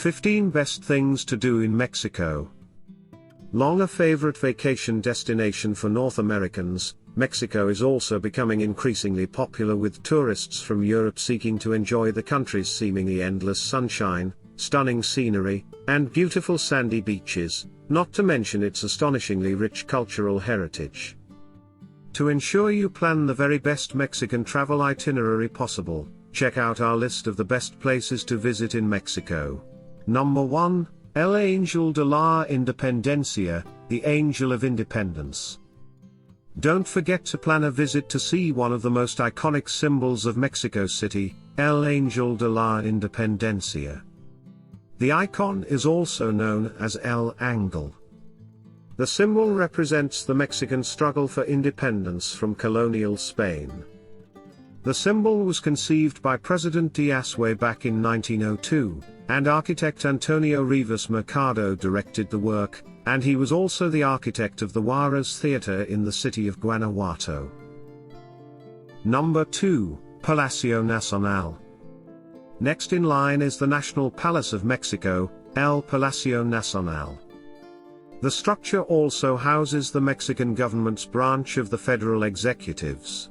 15 Best Things to Do in Mexico. Long a favorite vacation destination for North Americans, Mexico is also becoming increasingly popular with tourists from Europe seeking to enjoy the country's seemingly endless sunshine, stunning scenery, and beautiful sandy beaches, not to mention its astonishingly rich cultural heritage. To ensure you plan the very best Mexican travel itinerary possible, check out our list of the best places to visit in Mexico. Number 1, El Ángel de la Independencia, the Angel of Independence. Don't forget to plan a visit to see one of the most iconic symbols of Mexico City, El Ángel de la Independencia. The icon is also known as El Ángel. The symbol represents the Mexican struggle for independence from colonial Spain. The symbol was conceived by President Díaz way back in 1902, and architect Antonio Rivas Mercado directed the work, and he was also the architect of the Juarez Theater in the city of Guanajuato. Number 2, Palacio Nacionale. Next in line is the National Palace of Mexico, El Palacio Nacional. The structure also houses the Mexican government's branch of the federal executives.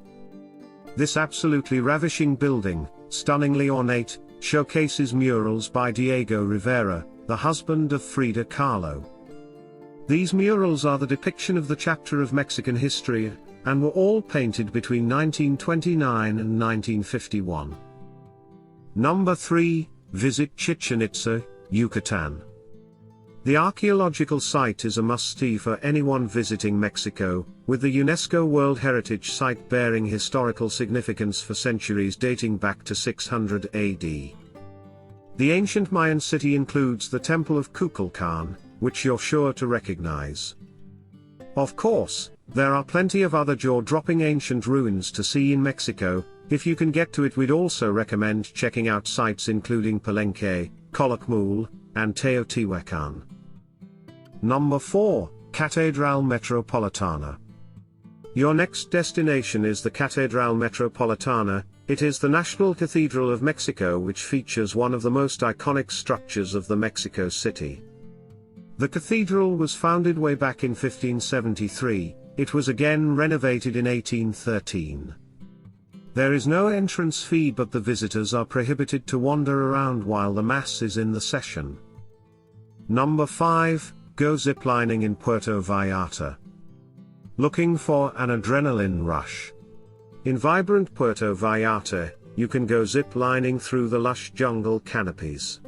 This absolutely ravishing building, stunningly ornate, showcases murals by Diego Rivera, the husband of Frida Kahlo. These murals are the depiction of the chapter of Mexican history, and were all painted between 1929 and 1951. Number 3, visit Chichen Itza, Yucatan. The archaeological site is a must-see for anyone visiting Mexico, with the UNESCO World Heritage Site bearing historical significance for centuries dating back to 600 AD. The ancient Mayan city includes the Temple of Kukulkan, which you're sure to recognize. Of course, there are plenty of other jaw-dropping ancient ruins to see in Mexico. If you can get to it, we'd also recommend checking out sites including Palenque, Calakmul, and Teotihuacan. Number 4, Cathedral Metropolitana. Your next destination is the Cathedral Metropolitana. It is the National Cathedral of Mexico, which features one of the most iconic structures of the Mexico City. The cathedral was founded way back in 1573, it was again renovated in 1813. There is no entrance fee, but the visitors are prohibited to wander around while the Mass is in the session. Number 5, go ziplining in Puerto Vallarta. Looking for an adrenaline rush? In vibrant Puerto Vallarta, you can go ziplining through the lush jungle canopies.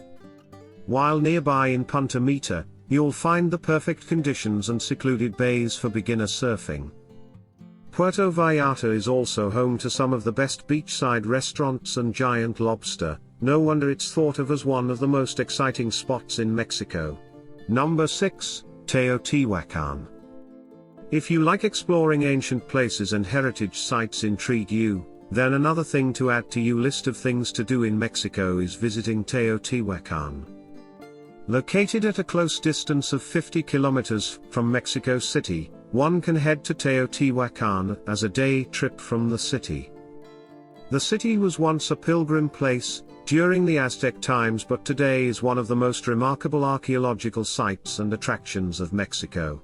While nearby in Punta Mita, you'll find the perfect conditions and secluded bays for beginner surfing. Puerto Vallarta is also home to some of the best beachside restaurants and giant lobster. No wonder it's thought of as one of the most exciting spots in Mexico. Number 6, Teotihuacan. If you like exploring ancient places and heritage sites intrigue you, then another thing to add to your list of things to do in Mexico is visiting Teotihuacan. Located at a close distance of 50 kilometers from Mexico City, one can head to Teotihuacan as a day trip from the city. The city was once a pilgrim place during the Aztec times, but today is one of the most remarkable archaeological sites and attractions of Mexico.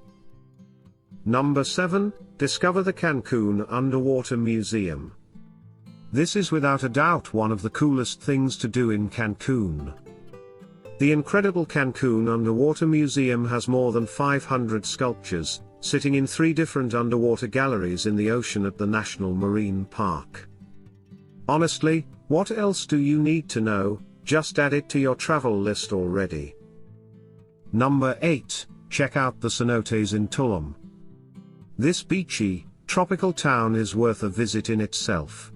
Number 7, discover the Cancun Underwater Museum. This is without a doubt one of the coolest things to do in Cancun. The incredible Cancun Underwater Museum has more than 500 sculptures, sitting in 3 different underwater galleries in the ocean at the National Marine Park. Honestly, what else do you need to know? Just add it to your travel list already. Number 8, check out the Cenotes in Tulum. This beachy, tropical town is worth a visit in itself.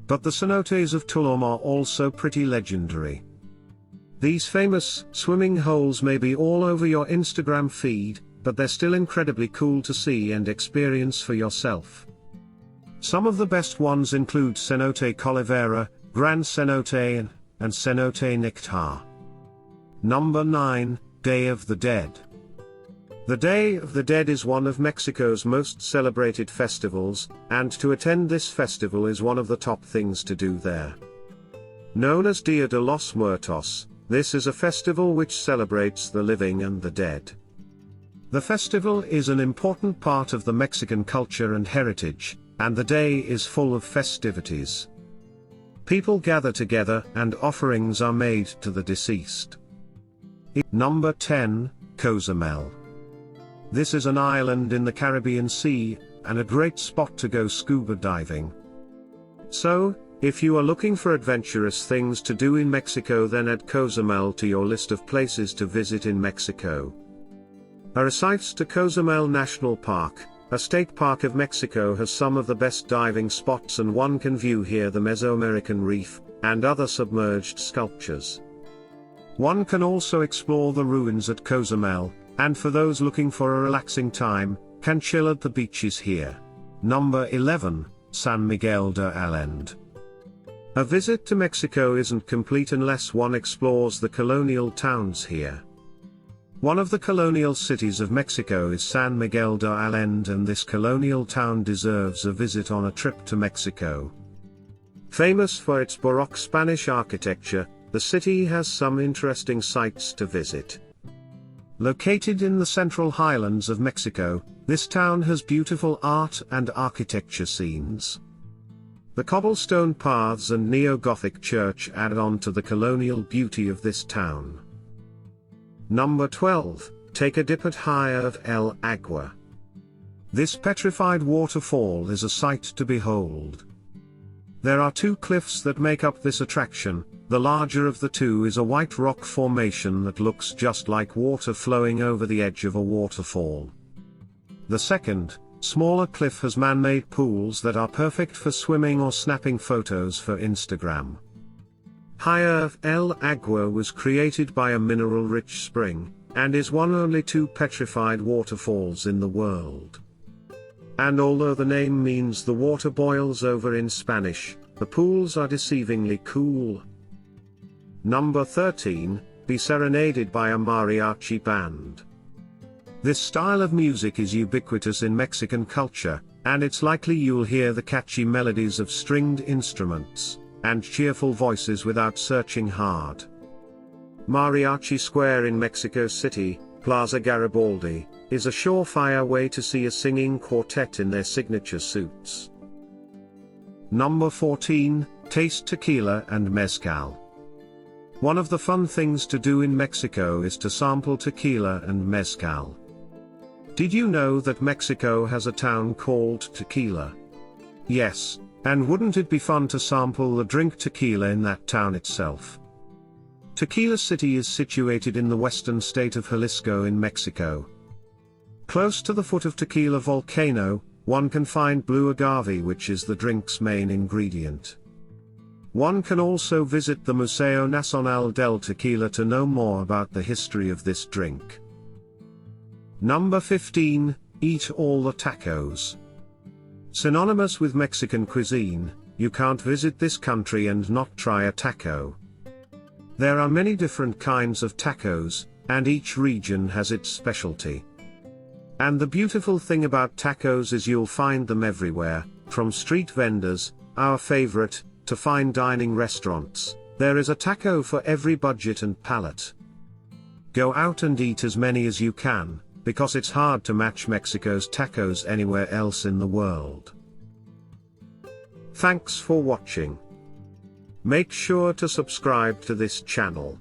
But the cenotes of Tulum are also pretty legendary. These famous swimming holes may be all over your Instagram feed, but they're still incredibly cool to see and experience for yourself. Some of the best ones include Cenote Colivera, Gran Cenote, and Cenote Nectar. Number 9, Day of the Dead. The Day of the Dead is one of Mexico's most celebrated festivals, and to attend this festival is one of the top things to do there. Known as Dia de los Muertos, This is a festival which celebrates the living and the dead. The festival is an important part of the Mexican culture and heritage, and the day is full of festivities. People gather together and offerings are made to the deceased. Number 10, Cozumel. This is an island in the Caribbean Sea, and a great spot to go scuba diving. So, if you are looking for adventurous things to do in Mexico, then add Cozumel to your list of places to visit in Mexico. Our sites to Cozumel National Park, a state park of Mexico, has some of the best diving spots, and one can view here the Mesoamerican reef, and other submerged sculptures. One can also explore the ruins at Cozumel, and for those looking for a relaxing time, can chill at the beaches here. Number 11, San Miguel de Allende. A visit to Mexico isn't complete unless one explores the colonial towns here. One of the colonial cities of Mexico is San Miguel de Allende, and this colonial town deserves a visit on a trip to Mexico. Famous for its Baroque Spanish architecture, the city has some interesting sites to visit. Located in the central highlands of Mexico, this town has beautiful art and architecture scenes. The cobblestone paths and neo-Gothic church add on to the colonial beauty of this town. Number 12, take a dip at High of El Agua. This petrified waterfall is a sight to behold. There are two cliffs that make up this attraction. The larger of the two is a white rock formation that looks just like water flowing over the edge of a waterfall. The second, smaller cliff has man-made pools that are perfect for swimming or snapping photos for Instagram. High of El Agua was created by a mineral-rich spring, and is one of only two petrified waterfalls in the world. And although the name means the water boils over in Spanish, the pools are deceivingly cool. Number 13, be serenaded by a mariachi band. This style of music is ubiquitous in Mexican culture, and it's likely you'll hear the catchy melodies of stringed instruments and cheerful voices without searching hard. Mariachi Square in Mexico City, Plaza Garibaldi, is a surefire way to see a singing quartet in their signature suits. Number 14, taste tequila and mezcal. One of the fun things to do in Mexico is to sample tequila and mezcal. Did you know that Mexico has a town called Tequila? Yes, and wouldn't it be fun to sample the drink tequila in that town itself? Tequila City is situated in the western state of Jalisco in Mexico. Close to the foot of Tequila volcano, one can find blue agave, which is the drink's main ingredient. One can also visit the Museo Nacional del Tequila to know more about the history of this drink. Number 15, eat all the tacos. Synonymous with Mexican cuisine, you can't visit this country and not try a taco. There are many different kinds of tacos, and each region has its specialty. And the beautiful thing about tacos is you'll find them everywhere, from street vendors, our favorite, to fine dining restaurants. There is a taco for every budget and palate. Go out and eat as many as you can, because it's hard to match Mexico's tacos anywhere else in the world. Thanks for watching. Make sure to subscribe to this channel.